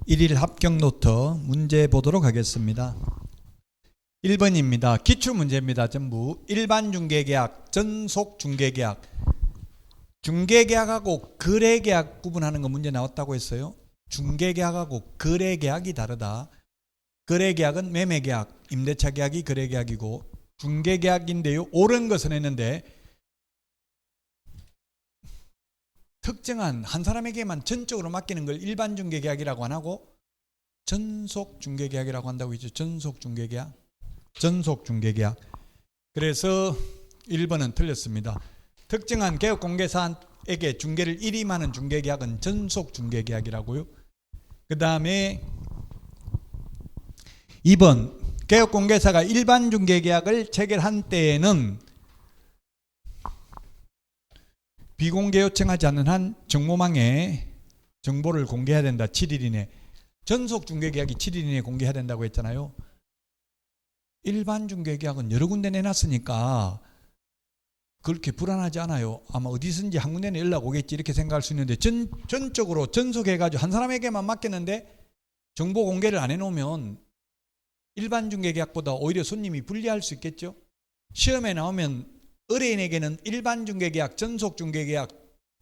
일일 합격 노트 문제 보도록 하겠습니다. 1번입니다. 기출문제입니다. 전부 일반 중개계약, 전속 중개계약. 중개계약하고 거래계약 구분하는 거 문제 나왔다고 했어요. 중개계약하고 거래계약이 다르다. 거래계약은 매매계약, 임대차 계약이 거래계약이고 중개계약인데요. 옳은 것은 했는데 특정한 한 사람에게만 전적으로 맡기는 걸 일반 중개계약이라고 안 하고 전속 중개계약이라고 한다고 했죠. 전속 중개계약. 전속 중개계약. 그래서 1번은 틀렸습니다. 특정한 개업공개사에게 중개를 일임하는 중개계약은 전속 중개계약이라고요. 그 다음에 2번 개업공개사가 일반 중개계약을 체결한 때에는 비공개 요청하지 않는 한 정모망에 정보를 공개해야 된다. 7일 이내. 전속 중개계약이 7일 이내에 공개해야 된다고 했잖아요. 일반 중개계약은 여러 군데 내놨으니까 그렇게 불안하지 않아요. 아마 어디선지 한 군데는 연락 오겠지 이렇게 생각할 수 있는데 전적으로 전속해가지고 한 사람에게만 맡겼는데 정보 공개를 안 해놓으면 일반 중개계약보다 오히려 손님이 불리할 수 있겠죠. 시험에 나오면 의뢰인에게는 일반 중개계약, 전속 중개계약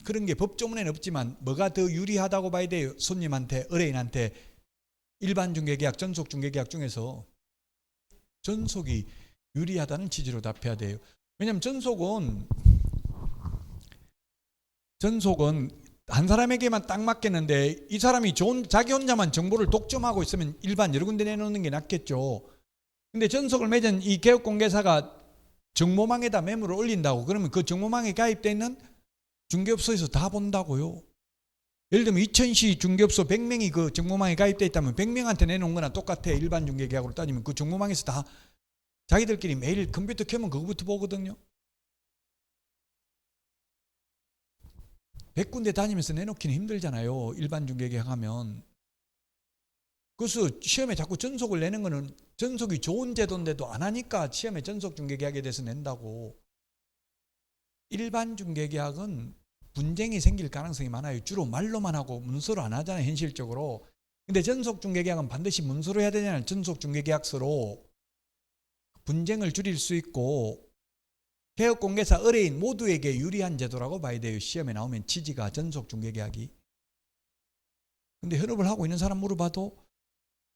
그런 게 법조문에는 없지만 뭐가 더 유리하다고 봐야 돼요? 손님한테, 의뢰인한테. 일반 중개계약, 전속 중개계약 중에서 전속이 유리하다는 취지로 답해야 돼요. 왜냐하면 전속은 한 사람에게만 딱 맡겼는데 이 사람이 자기 혼자만 정보를 독점하고 있으면 일반 여러 군데 내놓는 게 낫겠죠. 근데 전속을 맺은 이 개업공개사가 정모망에다 매물을 올린다고 그러면 그 정모망에 가입되어 있는 중개업소에서 다 본다고요. 예를 들면 이천시 중개업소 100명이 그 정모망에 가입되어 있다면 100명한테 내놓은 거나 똑같아. 일반 중개계약으로 따지면 그 정모망에서 다 자기들끼리 매일 컴퓨터 켜면 그거부터 보거든요. 100군데 다니면서 내놓기는 힘들잖아요. 일반 중개계약 하면. 그래서 시험에 자꾸 전속을 내는 거는 전속이 좋은 제도인데도 안 하니까 시험에 전속 중개계약에 대해서 낸다고. 일반 중개계약은 분쟁이 생길 가능성이 많아요. 주로 말로만 하고 문서로 안 하잖아요. 현실적으로. 근데 전속 중개계약은 반드시 문서로 해야 되잖아요. 전속 중개계약서로. 분쟁을 줄일 수 있고 개업공개사, 의뢰인 모두에게 유리한 제도라고 봐야 돼요. 시험에 나오면 취지가 전속 중개계약이. 근데 현업을 하고 있는 사람 물어봐도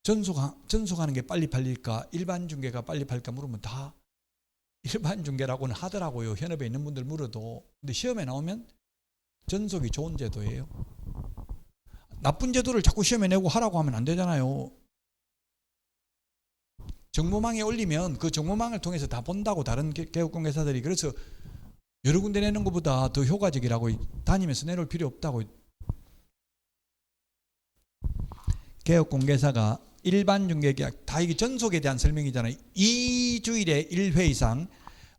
전속하는 게 빨리 팔릴까 일반 중개가 빨리 팔릴까 물으면 다 일반 중개라고는 하더라고요. 현업에 있는 분들 물어도. 근데 시험에 나오면 전속이 좋은 제도예요. 나쁜 제도를 자꾸 시험에 내고 하라고 하면 안 되잖아요. 정모망에 올리면 그 정모망을 통해서 다 본다고 다른 개업공개사들이. 그래서 여러 군데 내는 것보다 더 효과적이라고 다니면서 내놓을 필요 없다고. 개업공개사가 일반 중개계약 다 이게 전속에 대한 설명이잖아요. 2주일에 1회 이상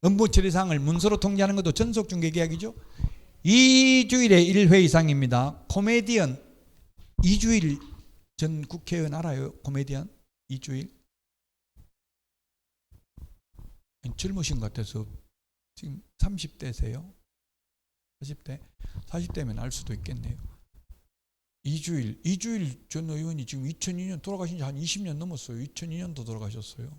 업무 처리사항을 문서로 통지하는 것도 전속 중개계약이죠. 2주일에 1회 이상입니다. 코미디언 2주일 전 국회의원 알아요? 코미디언 2주일. 젊으신 것 같아서 지금 30대세요? 40대? 40대면 알 수도 있겠네요. 2주일 전 의원이 지금 2002년 돌아가신 지 한 20년 넘었어요. 2002년도 돌아가셨어요.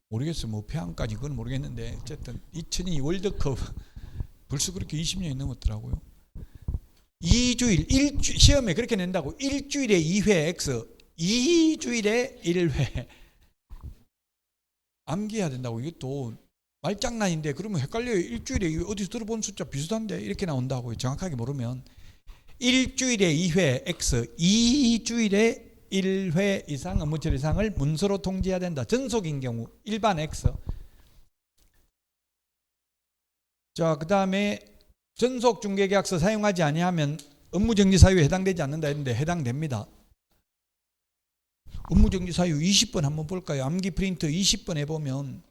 모르겠어요. 뭐 폐암까지 그건 모르겠는데 어쨌든 2002 월드컵 벌써 그렇게 20년이 넘었더라고요. 2주일 시험에 그렇게 낸다고. 일주일에 2회 X 2주일에 1회 암기해야 된다고. 이것도 말장난인데 그러면 헷갈려요. 일주일에 어디서 들어본 숫자 비슷한데 이렇게 나온다고요. 정확하게 모르면. 일주일에 2회 X 2주일에 1회 이상 업무 처리 사항을 문서로 통지해야 된다. 전속인 경우 일반 X. 자, 그 다음에 전속 중개계약서 사용하지 아니하면 업무정지 사유에 해당되지 않는다 했는데 해당됩니다. 업무정지 사유 20번 한번 볼까요? 암기 프린트 20번 해보면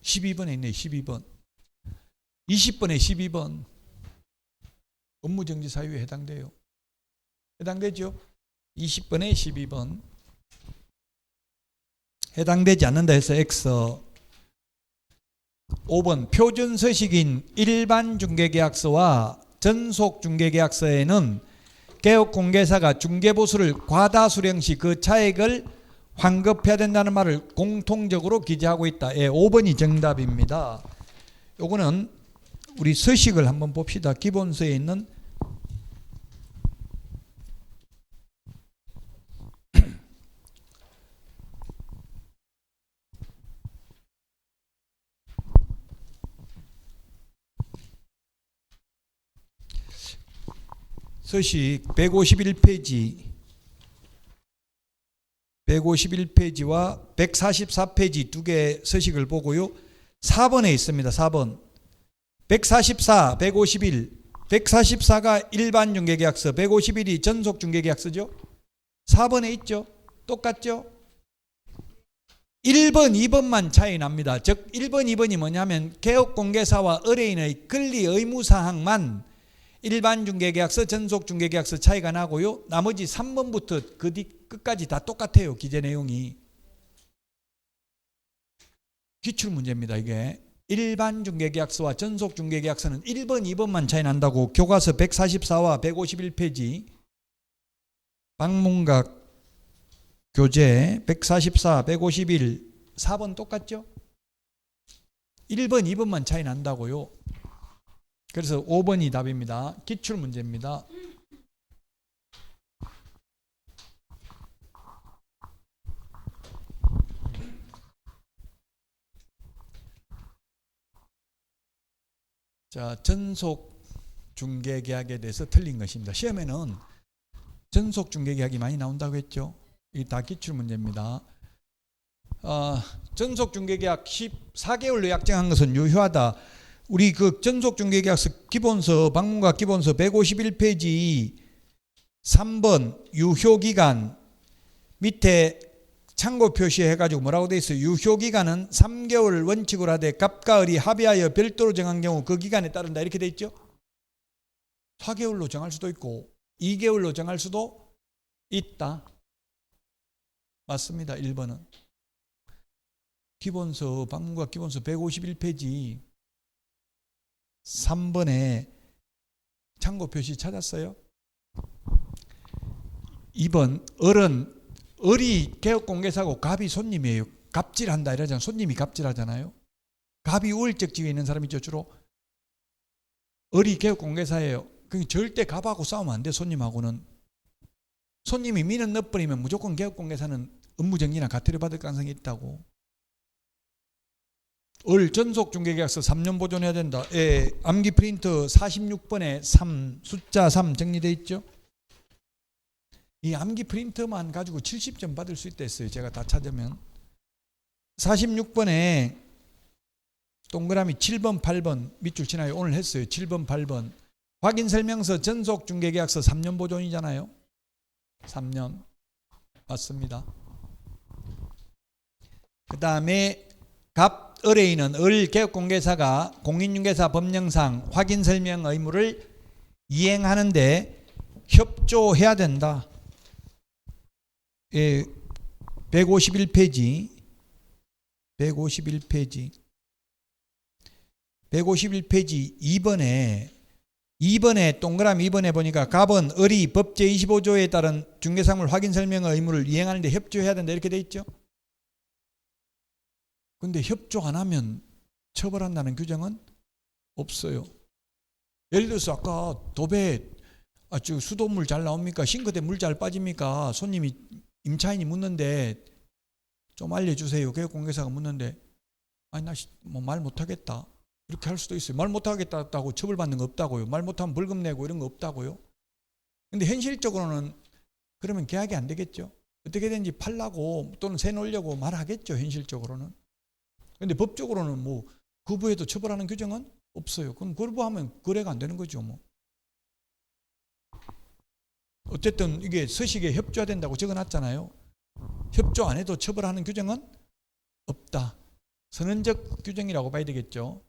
12번에 있네. 12번 20번에 12번 업무정지 사유에 해당돼요. 해당되죠? 20번에 12번 해당되지 않는다 해서 X. 5번 표준서식인 일반 중개계약서와 전속중개계약서에는 개업공개사가 중개보수를 과다 수령 시 그 차액을 환급해야 된다는 말을 공통적으로 기재하고 있다. 예, 5번이 정답입니다. 요거는 우리 서식을 한번 봅시다. 기본서에 있는 서식 151페이지와 144페이지 두 개 서식을 보고요. 4번에 있습니다. 4번 144, 151 144가 일반중개계약서, 151이 전속중개계약서죠. 4번에 있죠. 똑같죠. 1번, 2번만 차이 납니다. 즉 1번, 2번이 뭐냐면 개업공개사와 의뢰인의 권리 의무사항만 일반중개계약서, 전속중개계약서 차이가 나고요. 나머지 3번부터 그 뒤 끝까지 다 똑같아요. 기재 내용이. 기출문제입니다. 이게 일반중개계약서와 전속중개계약서는 1번, 2번만 차이 난다고. 교과서 144와 151페이지 방문각 교재 144, 151, 4번 똑같죠? 1번, 2번만 차이 난다고요. 그래서 5번이 답입니다. 기출문제입니다. 자, 전속중개계약에 대해서 틀린 것입니다. 시험에는 전속중개계약이 많이 나온다고 했죠. 이게 다 기출문제입니다. 전속중개계약 14개월로 약정한 것은 유효하다. 우리 그 전속중개계약서 기본서, 방문각 기본서 151페이지 3번 유효기간 밑에 참고 표시해가지고 뭐라고 돼 있어요? 유효기간은 3개월 원칙으로 하되 갑과 을이 합의하여 별도로 정한 경우 그 기간에 따른다. 이렇게 돼 있죠. 4개월로 정할 수도 있고 2개월로 정할 수도 있다. 맞습니다. 1번은. 기본서, 방문각 기본서 151페이지 3번에 참고 표시 찾았어요? 2번 을이 개업공개사고 갑이 손님이에요. 갑질한다 이러잖아요. 손님이 갑질하잖아요. 갑이 우월적 지위에 있는 사람이죠. 주로 을이 개업공개사예요. 그러니까 절대 갑하고 싸우면 안 돼. 손님하고는. 손님이 민원 넣어버리면 무조건 개업공개사는 업무정지나 가태료 받을 가능성이 있다고. 을 전속중개계약서 3년 보존해야 된다. 예, 암기 프린트 46번에 3 숫자 3 정리되어 있죠. 이 암기 프린트만 가지고 70점 받을 수 있다 했어요. 제가 다 찾으면. 46번에 동그라미 7번 8번 밑줄 치나요? 오늘 했어요. 7번 8번 확인설명서 전속중개계약서 3년 보존이잖아요. 3년 맞습니다. 그 다음에 갑 의뢰인은 을 개업공개사가 공인중개사 법령상 확인설명 의무를 이행하는데 협조해야 된다. 예, 151페이지 2번에 동그라미 2번에 보니까 갑은 을이 법 제25조에 따른 중개사물 확인설명 의무를 이행하는데 협조해야 된다. 이렇게 돼 있죠. 근데 협조 안 하면 처벌한다는 규정은 없어요. 예를 들어서 아까 도배 수돗물 잘 나옵니까? 싱크대 물 잘 빠집니까? 손님이 임차인이 묻는데 좀 알려주세요. 개업공개사가 묻는데 아니 나 뭐 말 못하겠다. 이렇게 할 수도 있어요. 말 못하겠다고 처벌받는 거 없다고요. 말 못하면 벌금 내고 이런 거 없다고요. 근데 현실적으로는 그러면 계약이 안 되겠죠. 어떻게든지 팔라고 또는 새 놓으려고 말하겠죠. 현실적으로는. 근데 법적으로는 뭐 거부해도 처벌하는 규정은 없어요. 그럼 거부하면 거래가 안 되는 거죠. 뭐. 어쨌든 이게 서식에 협조된다고 적어놨잖아요. 협조 안 해도 처벌하는 규정은 없다. 선언적 규정이라고 봐야 되겠죠.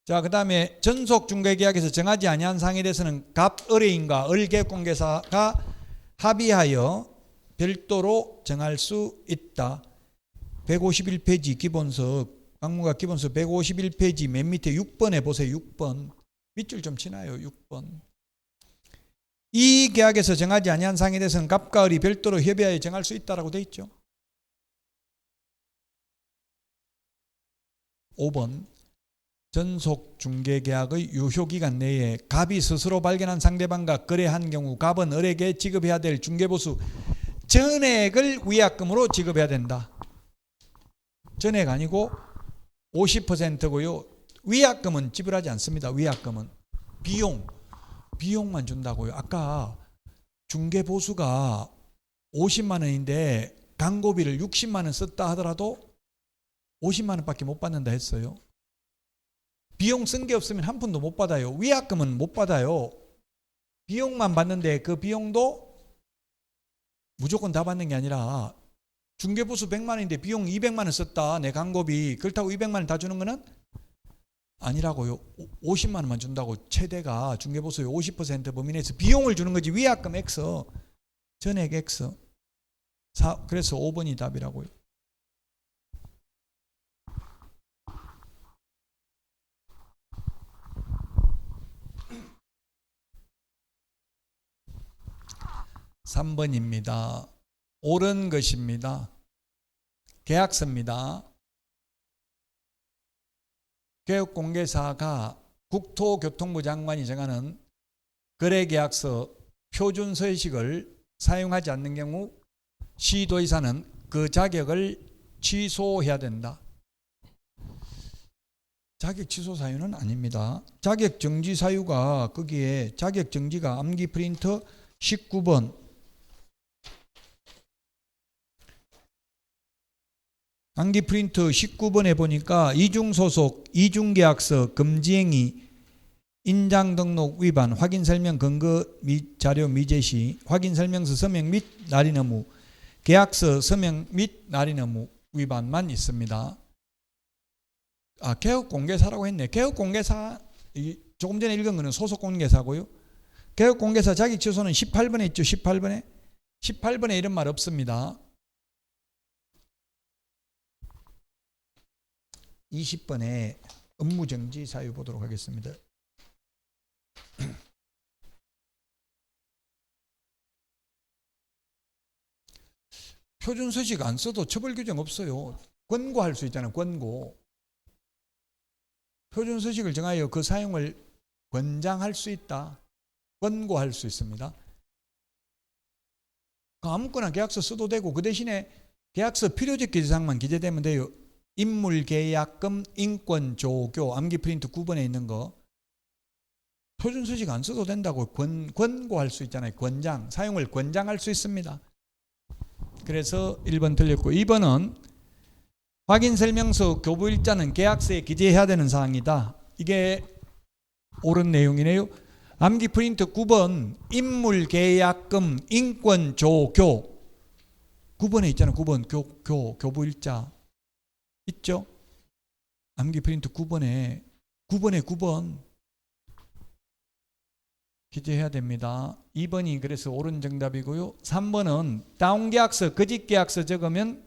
자, 그 다음에 전속중개계약에서 정하지 아니한 사항에 대해서는 갑 의뢰인과 을 개업공개사가 합의하여 별도로 정할 수 있다. 151페이지 기본서, 방문각 기본서 151페이지 맨 밑에 6번에 보세요. 6번. 밑줄 좀 치나요? 6번. 이 계약에서 정하지 아니한 사항에 대해서는 갑과 을이 별도로 협의하여 정할 수 있다라고 되어 있죠. 5번 전속 중개계약의 유효기간 내에 갑이 스스로 발견한 상대방과 거래한 경우 갑은 을에게 지급해야 될 중개보수 전액을 위약금으로 지급해야 된다. 전액 아니고 50%고요. 위약금은 지불하지 않습니다. 위약금은 비용만 준다고요. 아까 중개보수가 50만 원인데 광고비를 60만 원 썼다 하더라도 50만 원밖에 못 받는다 했어요. 비용 쓴 게 없으면 한 푼도 못 받아요. 위약금은 못 받아요. 비용만 받는데 그 비용도 무조건 다 받는 게 아니라 중개보수 100만 원인데 비용 200만 원 썼다. 내 광고비. 그렇다고 200만 원 다 주는 거는 아니라고요. 50만 원만 준다고. 최대가 중개보수의 50% 범위 내에서 비용을 주는 거지. 위약금 X, 전액 X. 그래서 5번이 답이라고요. 3번입니다. 옳은 것입니다. 계약서입니다. 교육공개사가 국토교통부 장관이 정하는 거래계약서 표준서식을 사용하지 않는 경우 시도의사는 그 자격을 취소해야 된다. 자격 취소 사유는 아닙니다. 자격 정지 사유가 거기에 자격 정지가 암기 프린터 19번 암기 프린터 19번에 보니까 이중소속, 이중계약서, 금지행위, 인장등록 위반, 확인설명 근거 및 자료 미제시, 확인설명서 서명 및 날인 의무, 계약서 서명 및 날인 의무 위반만 있습니다. 개업공개사라고 했네. 개업공개사 조금 전에 읽은 거는 소속공개사고요. 개업공개사 자격 취소는 18번에 있죠. 18번에 이런 말 없습니다. 20번에 업무정지 사유 보도록 하겠습니다. 표준서식 안 써도 처벌 규정 없어요. 권고할 수 있잖아요. 권고. 표준서식을 정하여 그 사용을 권장할 수 있다. 권고할 수 있습니다. 아무거나 계약서 써도 되고 그 대신에 계약서 필요적 기재사항만 기재되면 돼요. 인물계약금, 인권조교, 암기 프린트 9번에 있는 거 표준서식 안 써도 된다고 권고할 수 있잖아요. 권장, 사용을 권장할 수 있습니다. 그래서 1번 틀렸고 2번은 확인설명서 교부일자는 계약서에 기재해야 되는 사항이다. 이게 옳은 내용이네요. 암기 프린트 9번 인물계약금, 인권조교 9번에 있잖아요. 9번 교부일자 있죠? 암기 프린트 9번에 9번 기재해야 됩니다. 2번이 그래서 옳은 정답이고요. 3번은 다운계약서, 거짓계약서 적으면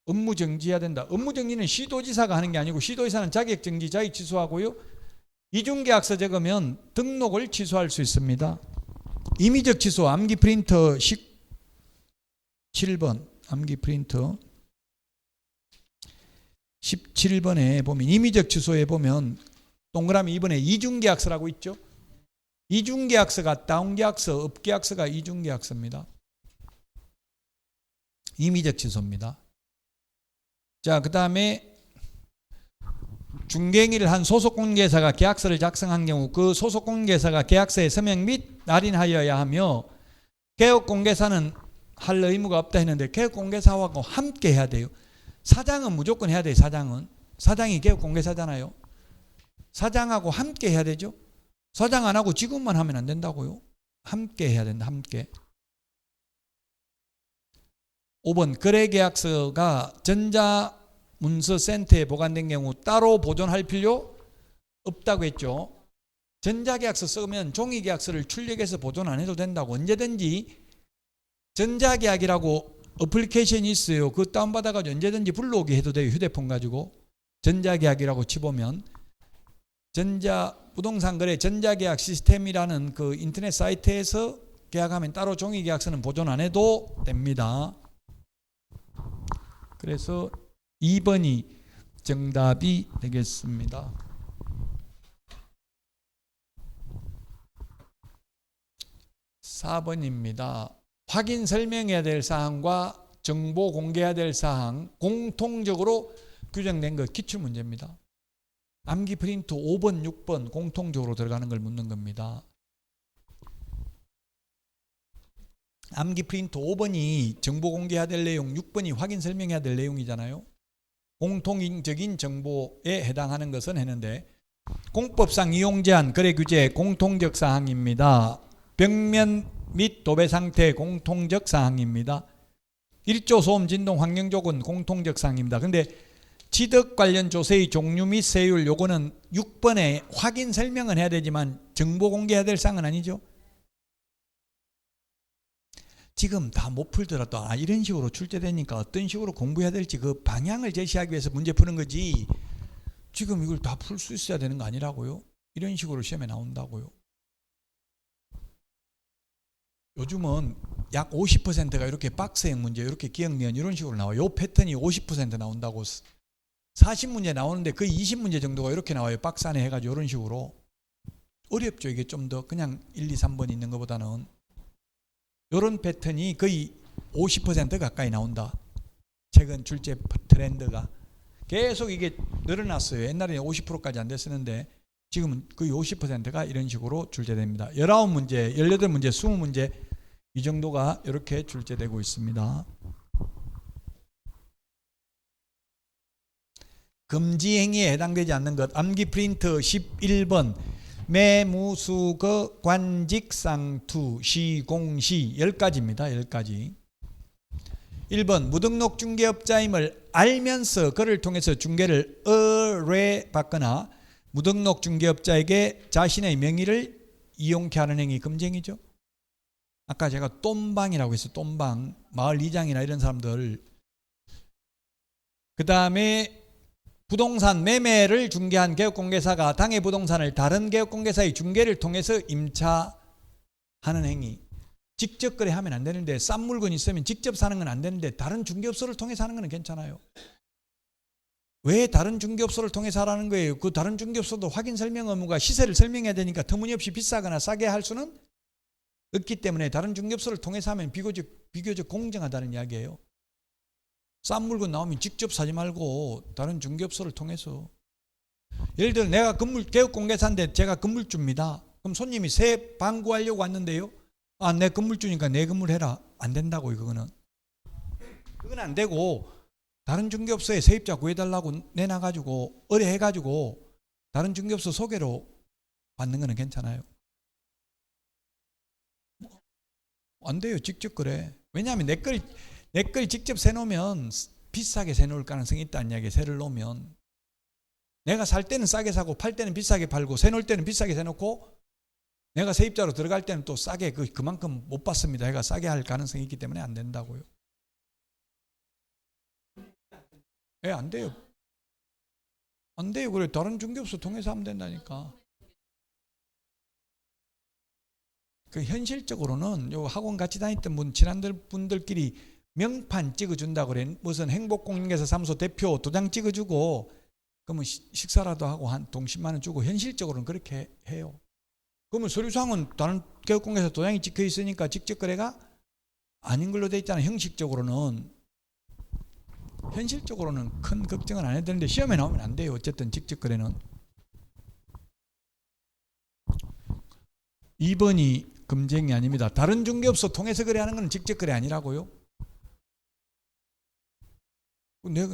업무정지해야 된다. 업무정지는 시도지사가 하는 게 아니고 시도지사는 자격정지, 자격 취소하고요. 이중계약서 적으면 등록을 취소할 수 있습니다. 임의적 취소, 암기 프린터 17번 암기 프린터 17번에 보면 임의적 취소에 보면 동그라미 2번에 이중계약서라고 있죠. 이중계약서가 다운계약서, 업계약서가 이중계약서입니다. 임의적 취소입니다. 자, 그 다음에 중개행위를 한 소속공개사가 계약서를 작성한 경우 그 소속공개사가 계약서에 서명 및 날인하여야 하며 개업공개사는 할 의무가 없다 했는데 개업공개사하고 함께 해야 돼요. 사장은 무조건 해야 돼요. 사장이 개업공개사잖아요. 사장하고 함께 해야 되죠. 사장 안 하고 직원만 하면 안 된다고요. 함께 해야 된다. 함께. 5번 거래계약서가 전자문서센터에 보관된 경우 따로 보존할 필요 없다고 했죠. 전자계약서 쓰면 종이계약서를 출력해서 보존 안 해도 된다고. 언제든지 전자계약이라고 어플리케이션이 있어요. 그거 다운받아가지고 언제든지 불러오게 해도 돼요. 휴대폰 가지고. 전자계약이라고 치보면 부동산 거래 전자계약 시스템이라는 그 인터넷 사이트에서 계약하면 따로 종이계약서는 보존 안 해도 됩니다. 그래서 2번이 정답이 되겠습니다. 4번입니다. 확인 설명해야 될 사항과 정보 공개해야 될 사항 공통적으로 규정된 것 기출문제입니다. 암기 프린트 5번, 6번 공통적으로 들어가는 걸 묻는 겁니다. 암기 프린트 5번이 정보 공개해야 될 내용, 6번이 확인 설명해야 될 내용이잖아요. 공통적인 정보에 해당하는 것은 했는데 공법상 이용 제한 거래 규제 공통적 사항입니다. 벽면 및 도배 상태 공통적 사항입니다. 1조 소음 진동 환경 조건 공통적 사항입니다. 근데 취득 관련 조세의 종류 및 세율 요거는 6번에 확인 설명은 해야 되지만 정보 공개해야 될 사항은 아니죠. 지금 다 못 풀더라도 이런 식으로 출제되니까 어떤 식으로 공부해야 될지 그 방향을 제시하기 위해서 문제 푸는 거지 지금 이걸 다 풀 수 있어야 되는 거 아니라고요. 이런 식으로 시험에 나온다고요. 요즘은 약 50%가 이렇게 박스형 문제 이렇게 기억니은 이런 식으로 나와요. 요 패턴이 50% 나온다고 40문제 나오는데 거의 20문제 정도가 이렇게 나와요. 박스 안에 해가지고 이런 식으로. 어렵죠. 이게 좀 더 그냥 1, 2, 3번 있는 것보다는. 이런 패턴이 거의 50% 가까이 나온다. 최근 출제 트렌드가. 계속 이게 늘어났어요. 옛날에는 50%까지 안 됐었는데 지금은 거의 50%가 이런 식으로 출제됩니다. 19문제, 18문제, 20문제 이 정도가 이렇게 출제되고 있습니다. 금지 행위에 해당되지 않는 것 암기 프린트 11번 매무수거 관직상투 시공시 10가지입니다. 10가지. 1번 무등록 중개업자임을 알면서 그를 통해서 중개를 의뢰받거나 무등록 중개업자에게 자신의 명의를 이용케 하는 행위 금지행위죠. 아까 제가 똠방이라고 했어요. 똠방 마을 이장이나 이런 사람들. 그 다음에 부동산 매매를 중개한 개업공개사가 당해 부동산을 다른 개업공개사의 중개를 통해서 임차하는 행위. 직접 거래하면 안 되는데 싼 물건 있으면 직접 사는 건 안 되는데 다른 중개업소를 통해서 하는 건 괜찮아요. 왜 다른 중개업소를 통해서 하라는 거예요? 그 다른 중개업소도 확인 설명 의무가 시세를 설명해야 되니까 터무니없이 비싸거나 싸게 할 수는 없기 때문에 다른 중개업소를 통해서 하면 비교적 공정하다는 이야기예요. 싼 물건 나오면 직접 사지 말고 다른 중개업소를 통해서. 예를 들어 내가 개업공개사인데 제가 건물주입니다. 그럼 손님이 새 방 구하려고 왔는데요. 내 건물주니까 내 건물 해라. 안 된다고 그거는. 그건 안 되고 다른 중개업소에 세입자 구해달라고 내놔가지고 의뢰해가지고 다른 중개업소 소개로 받는 거는 괜찮아요. 안 돼요. 직접 그래. 왜냐하면 내 걸 직접 세놓으면 비싸게 세놓을 가능성이 있다는 이야기에 세를 놓으면 내가 살 때는 싸게 사고 팔 때는 비싸게 팔고 세놓을 때는 비싸게 세놓고 내가 세입자로 들어갈 때는 또 싸게 그만큼 못 받습니다. 해가 싸게 할 가능성이 있기 때문에 안 된다고요. 안 돼요. 안 돼요. 그래 다른 중개업소 통해서 하면 된다니까. 그 현실적으로는 요 학원 같이 다녔던 분들끼리 명판 찍어준다고 그래. 무슨 행복공인중개사 사무소 대표 도장 찍어주고 그러면 식사라도 하고 한 돈 10만 원 주고 현실적으로는 그렇게 해요. 그러면 서류상은 다른 개업공개사 도장이 찍혀 있으니까 직접 거래가 아닌 걸로 돼 있잖아요. 형식적으로는. 현실적으로는 큰 걱정은 안 해도 되는데 시험에 나오면 안 돼요. 어쨌든 직접 거래는. 2번이 금지행위 아닙니다. 다른 중개업소 통해서 거래하는 건 직접 거래 아니라고요.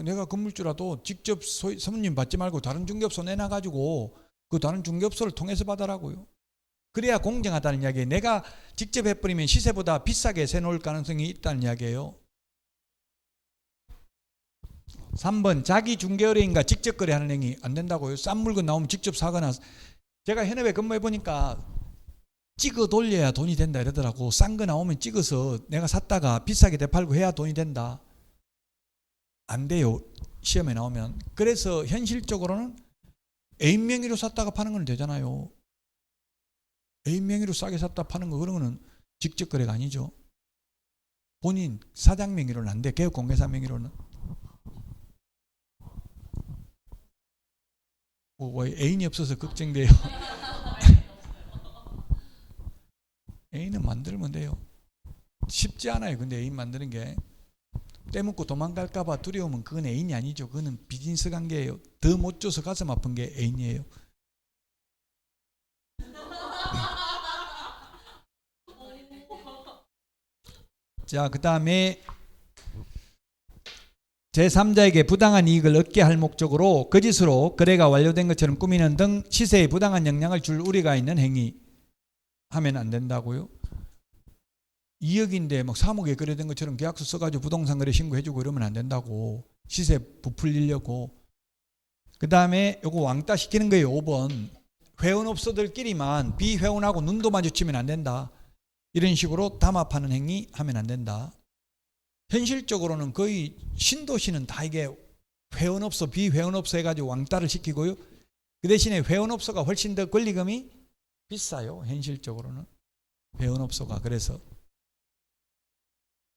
내가 건물주라도 직접 손님 받지 말고 다른 중개업소 내놔가지고 그 다른 중개업소를 통해서 받으라고요. 그래야 공정하다는 이야기예요. 내가 직접 해버리면 시세보다 비싸게 세놓을 가능성이 있다는 이야기예요. 3번 자기 중개의뢰인과 직접 거래하는 행위 안 된다고요. 싼 물건 나오면 직접 사거나. 제가 현업에 근무해보니까 찍어 돌려야 돈이 된다 이러더라고. 싼 거 나오면 찍어서 내가 샀다가 비싸게 되팔고 해야 돈이 된다. 안 돼요. 시험에 나오면. 그래서 현실적으로는 애인 명의로 샀다가 파는 건 되잖아요. 애인 명의로 싸게 샀다 파는 거 그런 거는 직접 거래가 아니죠. 본인 사장 명의로는 안 돼. 개업공개사 명의로는. 애인이 없어서 걱정돼요. 애인은 만들면 돼요. 쉽지 않아요. 근데 애인 만드는 게 떼먹고 도망갈까봐 두려우면 그건 애인이 아니죠. 그거는 비즈니스 관계예요. 더 못 줘서 가슴 아픈 게 애인이에요. 자, 그 다음에 제3자에게 부당한 이익을 얻게 할 목적으로 거짓으로 거래가 완료된 것처럼 꾸미는 등 시세에 부당한 영향을 줄 우려가 있는 행위 하면 안 된다고요. 2억인데 막 3억에 거래된 것처럼 계약서 써가지고 부동산 거래 신고해주고 이러면 안 된다고. 시세 부풀리려고. 그 다음에 요거 왕따 시키는 거예요. 5번. 회원업소들끼리만 비회원하고 눈도 마주치면 안 된다. 이런 식으로 담합하는 행위 하면 안 된다. 현실적으로는 거의 신도시는 다 이게 회원업소 비회원업소 해가지고 왕따를 시키고요. 그 대신에 회원업소가 훨씬 더 권리금이 비싸요. 현실적으로는 회원업소가. 그래서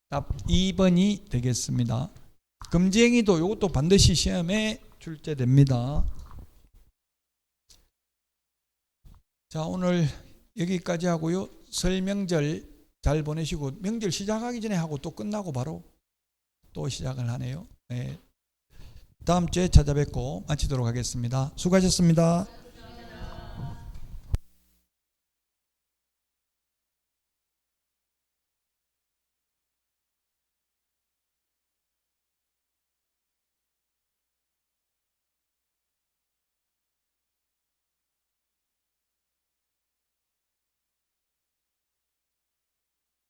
답 2번이 되겠습니다. 금지행위도 이것도 반드시 시험에 출제됩니다. 자, 오늘 여기까지 하고요. 설 명절 잘 보내시고 명절 시작하기 전에 하고 또 끝나고 바로 또 시작을 하네요. 네. 다음 주에 찾아뵙고 마치도록 하겠습니다. 수고하셨습니다.